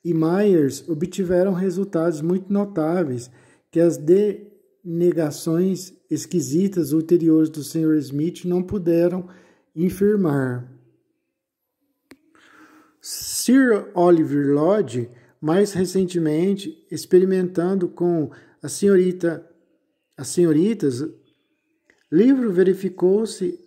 e Myers obtiveram resultados muito notáveis que as denegações esquisitas ulteriores do Sr. Smith não puderam infirmar. Sir Oliver Lodge, mais recentemente, experimentando com as senhoritas, livro verificou-se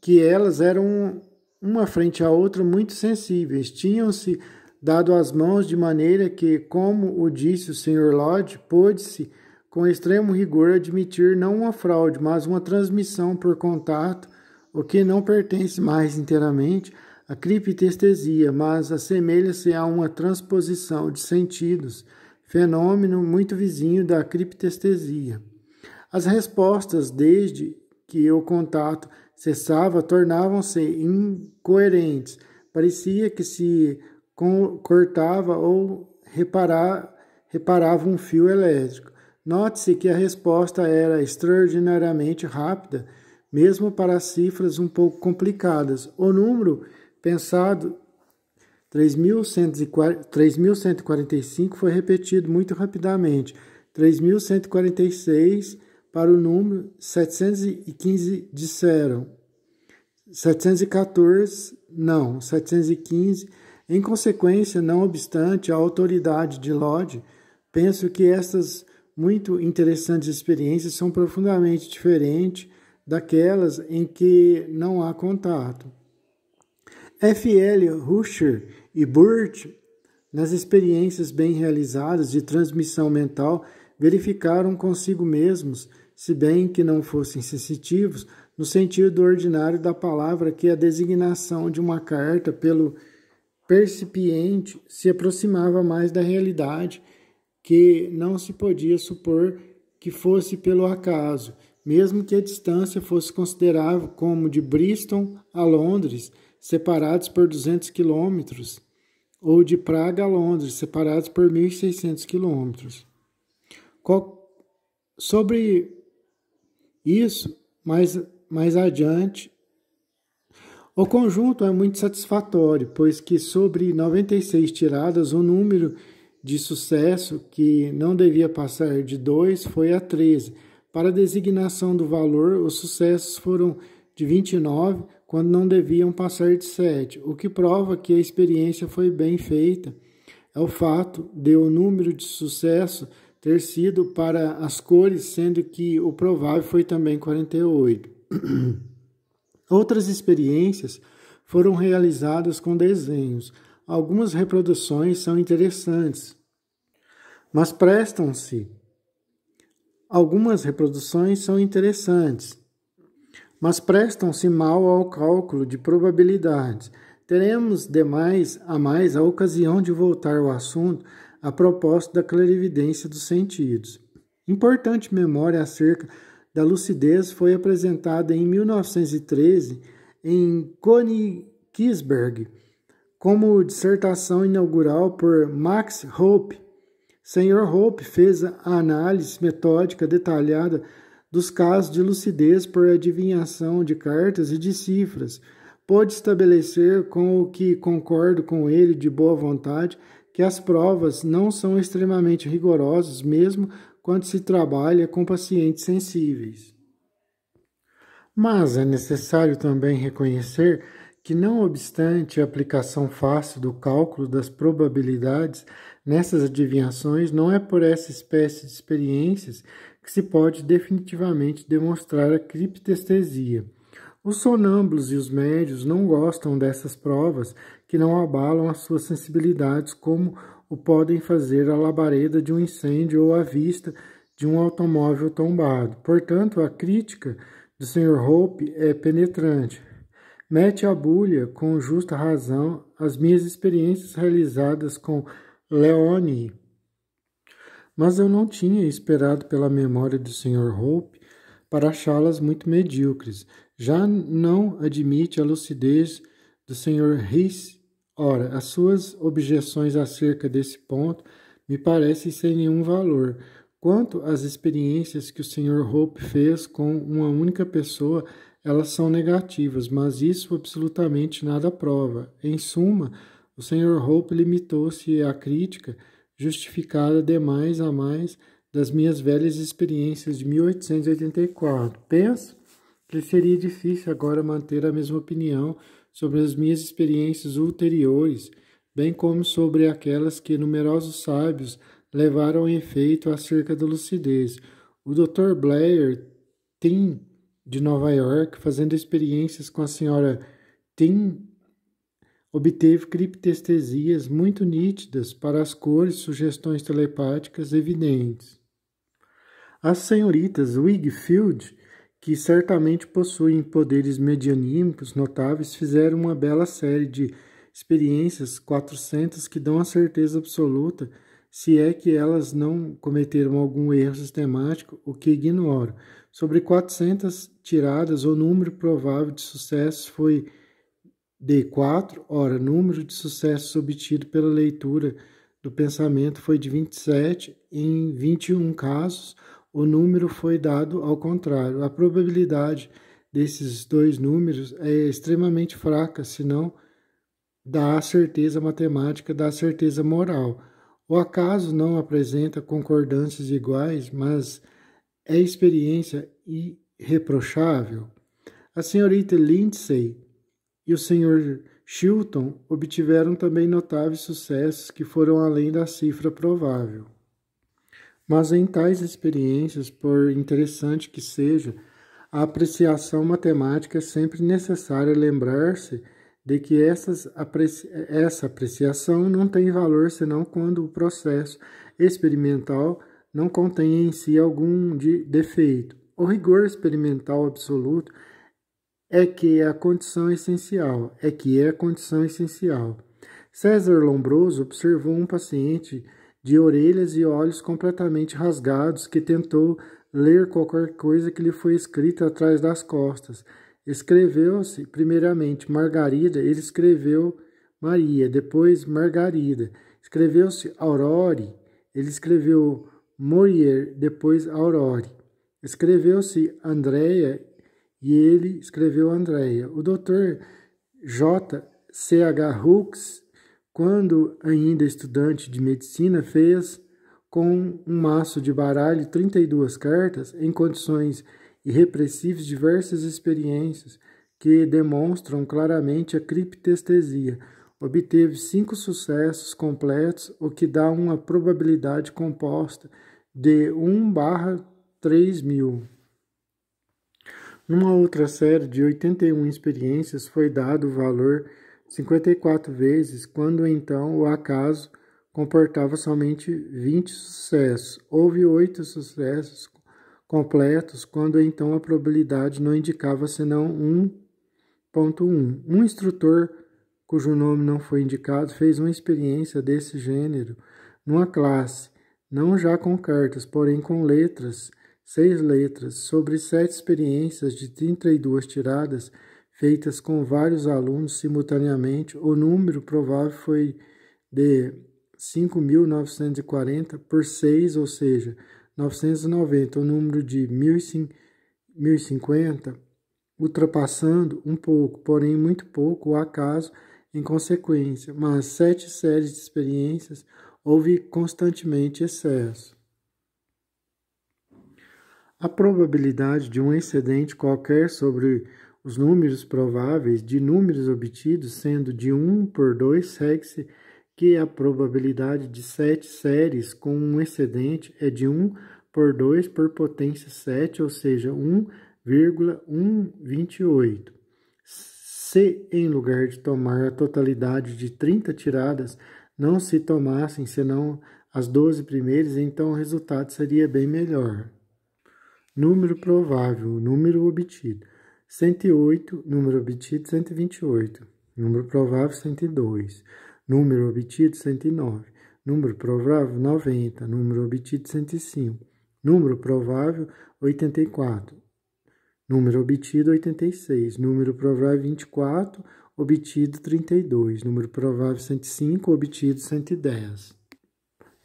que elas eram uma frente à outra muito sensíveis, tinham-se dado as mãos de maneira que, como o disse o Sr. Lodge, pôde-se, com extremo rigor, admitir não uma fraude, mas uma transmissão por contato, o que não pertence mais inteiramente à criptestesia, mas assemelha-se a uma transposição de sentidos, fenômeno muito vizinho da criptestesia. As respostas, desde que o contato cessava, tornavam-se incoerentes. Parecia que se cortava ou reparava um fio elétrico. Note-se que a resposta era extraordinariamente rápida, mesmo para cifras um pouco complicadas. O número pensado, 3.145, foi repetido muito rapidamente. 3.146 para o número 715 disseram. 714, não, 715. Em consequência, não obstante a autoridade de Lodge, penso que estas muito interessantes experiências são profundamente diferentes daquelas em que não há contato. F.L. Rusher e Burt, nas experiências bem realizadas de transmissão mental, verificaram consigo mesmos, se bem que não fossem sensitivos, no sentido ordinário da palavra, que a designação de uma carta pelo percipiente se aproximava mais da realidade, que não se podia supor que fosse pelo acaso, mesmo que a distância fosse considerável, como de Bristol a Londres, separados por 200 quilômetros, ou de Praga a Londres, separados por 1.600 quilômetros. Sobre isso, mais adiante, o conjunto é muito satisfatório, pois que sobre 96 tiradas, o número de sucesso, que não devia passar de 2, foi a 13. Para a designação do valor, os sucessos foram de 29, quando não deviam passar de 7, o que prova que a experiência foi bem feita. É o fato de o número de sucesso ter sido para as cores, sendo que o provável foi também 48. Outras experiências foram realizadas com desenhos. Algumas reproduções são interessantes, mas prestam-se mal ao cálculo de probabilidades. Teremos a mais a ocasião de voltar ao assunto a propósito da clarividência dos sentidos. Importante memória acerca da lucidez foi apresentada em 1913 em Königsberg como dissertação inaugural por Max Hoppe. Sr. Hoppe fez a análise metódica detalhada dos casos de lucidez por adivinhação de cartas e de cifras. Pôde estabelecer, com o que concordo com ele de boa vontade, que as provas não são extremamente rigorosas, mesmo quando se trabalha com pacientes sensíveis. Mas é necessário também reconhecer que, não obstante a aplicação fácil do cálculo das probabilidades nessas adivinhações, não é por essa espécie de experiências que se pode definitivamente demonstrar a criptestesia. Os sonâmbulos e os médios não gostam dessas provas que não abalam as suas sensibilidades, como o podem fazer a labareda de um incêndio ou a vista de um automóvel tombado. Portanto, a crítica do Sr. Hoppe é penetrante. Mete a bulha, com justa razão, as minhas experiências realizadas com Leone. Mas eu não tinha esperado pela memória do Sr. Hoppe para achá-las muito medíocres. Já não admite a lucidez do Sr. Rice. Ora, as suas objeções acerca desse ponto me parecem sem nenhum valor. Quanto às experiências que o Sr. Hoppe fez com uma única pessoa, elas são negativas, mas isso absolutamente nada prova. Em suma, o Sr. Hoppe limitou-se à crítica, justificada demais a mais, das minhas velhas experiências de 1884. Penso que seria difícil agora manter a mesma opinião sobre as minhas experiências ulteriores, bem como sobre aquelas que numerosos sábios levaram a efeito acerca da lucidez. O Dr. Blair Tin, de Nova York, fazendo experiências com a senhora Tin, obteve criptestesias muito nítidas para as cores, sugestões telepáticas evidentes. As senhoritas Wigfield, que certamente possuem poderes medianímicos notáveis, fizeram uma bela série de experiências 400 que dão a certeza absoluta, se é que elas não cometeram algum erro sistemático, o que ignoro. Sobre 400 tiradas, o número provável de sucessos foi de 4. Ora, o número de sucessos obtido pela leitura do pensamento foi de 27. Em 21 casos, o número foi dado ao contrário. A probabilidade desses dois números é extremamente fraca, se não da certeza matemática, da certeza moral. O acaso não apresenta concordâncias iguais, mas é experiência irreprochável. A senhorita Lindsay e o Sr. Chilton obtiveram também notáveis sucessos que foram além da cifra provável. Mas em tais experiências, por interessante que seja, a apreciação matemática é sempre necessária lembrar-se de que essa apreciação não tem valor senão quando o processo experimental não contém em si algum defeito. O rigor experimental absoluto é que é a condição essencial. César Lombroso observou um paciente de orelhas e olhos completamente rasgados que tentou ler qualquer coisa que lhe foi escrita atrás das costas. Escreveu-se, primeiramente, Margarida, ele escreveu Maria, depois Margarida. Escreveu-se Aurore, ele escreveu Morier, depois Aurore. Escreveu-se Andréia e ele escreveu Andréia. O Dr. J. C.H. Hooks, quando ainda estudante de medicina, fez com um maço de baralho 32 cartas, em condições irrepressíveis, diversas experiências que demonstram claramente a criptestesia. Obteve 5 sucessos completos, o que dá uma probabilidade composta de 1/3000. Numa outra série de 81 experiências foi dado o valor 54 vezes, quando então o acaso comportava somente 20 sucessos. Houve 8 sucessos completos, quando então a probabilidade não indicava senão 1.1. Um instrutor, cujo nome não foi indicado, fez uma experiência desse gênero numa classe, não já com cartas, porém com letras, 6 letras, sobre 7 experiências de 32 tiradas, feitas com vários alunos simultaneamente, o número provável foi de 5.940 por 6, ou seja, 990, o número de 1050, ultrapassando um pouco, porém muito pouco, o acaso em consequência, mas 7 séries de experiências houve constantemente excesso. A probabilidade de um excedente qualquer sobre os números prováveis de números obtidos, sendo de 1 por 2, segue-se que a probabilidade de 7 séries com um excedente é de 1 por 2 por potência 7, ou seja, 1,128. Se, em lugar de tomar a totalidade de 30 tiradas, não se tomassem senão as 12 primeiras, então o resultado seria bem melhor. Número provável, número obtido. 108, número obtido 128. Número provável 102. Número obtido 109. Número provável 90. Número obtido 105. Número provável 84. Número obtido 86. Número provável 24. Obtido 32. Número provável 105. Obtido 110.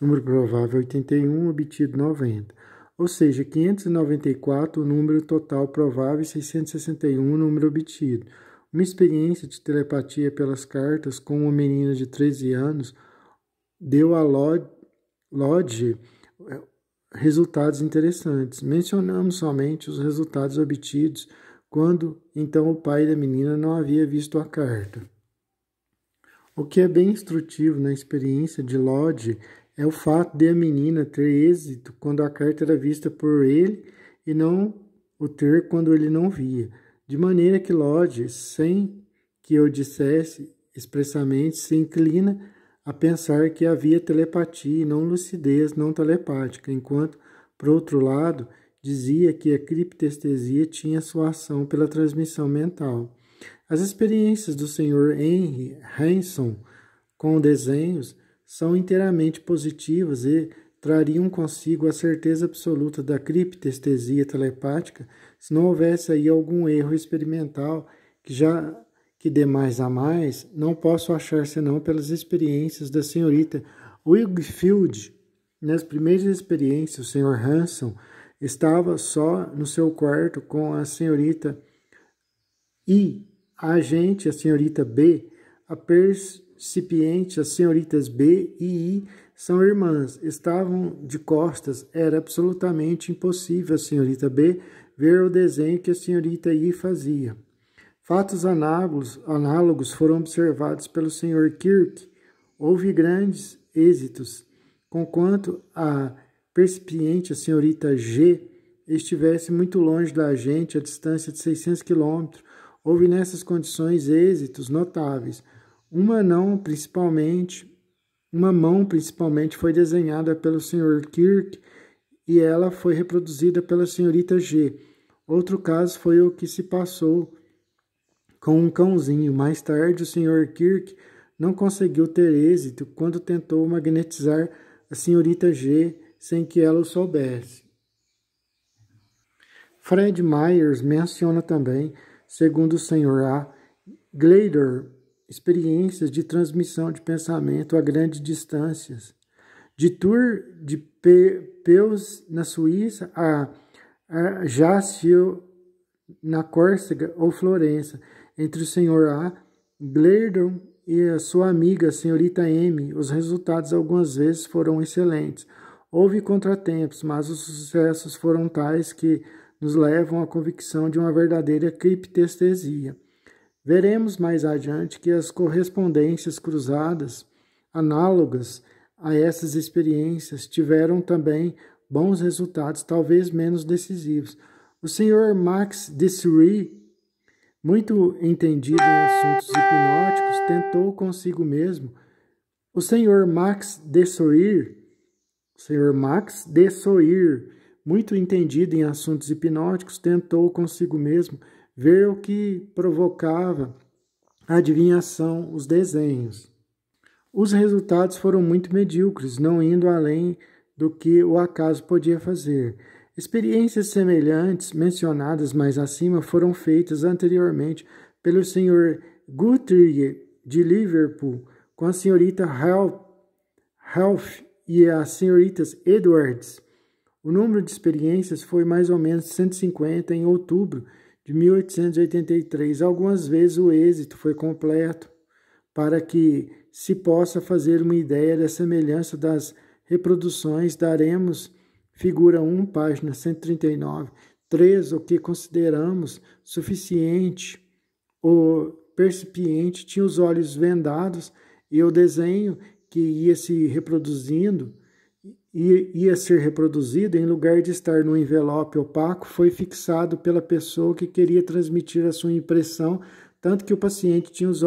Número provável 81. Obtido 90. Ou seja, 594 o número total provável e 661 o número obtido. Uma experiência de telepatia pelas cartas com uma menina de 13 anos deu a Lodge resultados interessantes. Mencionamos somente os resultados obtidos quando então o pai da menina não havia visto a carta. O que é bem instrutivo na experiência de Lodge é o fato de a menina ter êxito quando a carta era vista por ele e não o ter quando ele não via. De maneira que Lodge, sem que eu dissesse expressamente, se inclina a pensar que havia telepatia e não lucidez não telepática, enquanto, por outro lado, dizia que a criptestesia tinha sua ação pela transmissão mental. As experiências do Sr. Henry Hanson com desenhos são inteiramente positivas e trariam consigo a certeza absoluta da criptestesia telepática se não houvesse aí algum erro experimental que de mais a mais não posso achar senão pelas experiências da senhorita Wigfield. Nas primeiras experiências, o Sr. Hanson estava só no seu quarto com a senhorita I, a agente, a senhorita B, a percipiente, as senhoritas B e I são irmãs, estavam de costas, era absolutamente impossível a senhorita B ver o desenho que a senhorita I fazia. Fatos análogos foram observados pelo Sr. Kirk. Houve grandes êxitos, conquanto a percipiente, a senhorita G, estivesse muito longe da gente, a distância de 600 km. Houve nessas condições êxitos notáveis. Uma mão principalmente foi desenhada pelo Sr. Kirk e ela foi reproduzida pela senhorita G. Outro caso foi o que se passou com um cãozinho. Mais tarde, o Sr. Kirk não conseguiu ter êxito quando tentou magnetizar a senhorita G sem que ela o soubesse. Fred Myers menciona também, segundo o Sr. A. Glader, experiências de transmissão de pensamento a grandes distâncias. De Tour de Peus, na Suíça, a Ajaccio, na Córcega ou Florença, entre o Sr. A. Glader e a sua amiga, a senhorita M. Os resultados algumas vezes foram excelentes. Houve contratempos, mas os sucessos foram tais que nos levam à convicção de uma verdadeira criptestesia. Veremos mais adiante que as correspondências cruzadas, análogas a essas experiências, tiveram também bons resultados, talvez menos decisivos. O Sr. Max Desiree, muito entendido em assuntos hipnóticos, tentou consigo mesmo. O Sr. Max Desiree, muito entendido em assuntos hipnóticos, tentou consigo mesmo ver o que provocava a adivinhação, os desenhos. Os resultados foram muito medíocres, não indo além do que o acaso podia fazer. Experiências semelhantes, mencionadas mais acima, foram feitas anteriormente pelo Sr. Guthrie de Liverpool, com a senhorita Health e as senhoritas Edwards. O número de experiências foi mais ou menos 150 em outubro de 1883. Algumas vezes o êxito foi completo, para que se possa fazer uma ideia da semelhança das reproduções. Daremos figura 1, página 139. 3. O que consideramos suficiente. O percipiente tinha os olhos vendados e o desenho que ia ser reproduzido, em lugar de estar no envelope opaco, foi fixado pela pessoa que queria transmitir a sua impressão, tanto que o paciente tinha os olhos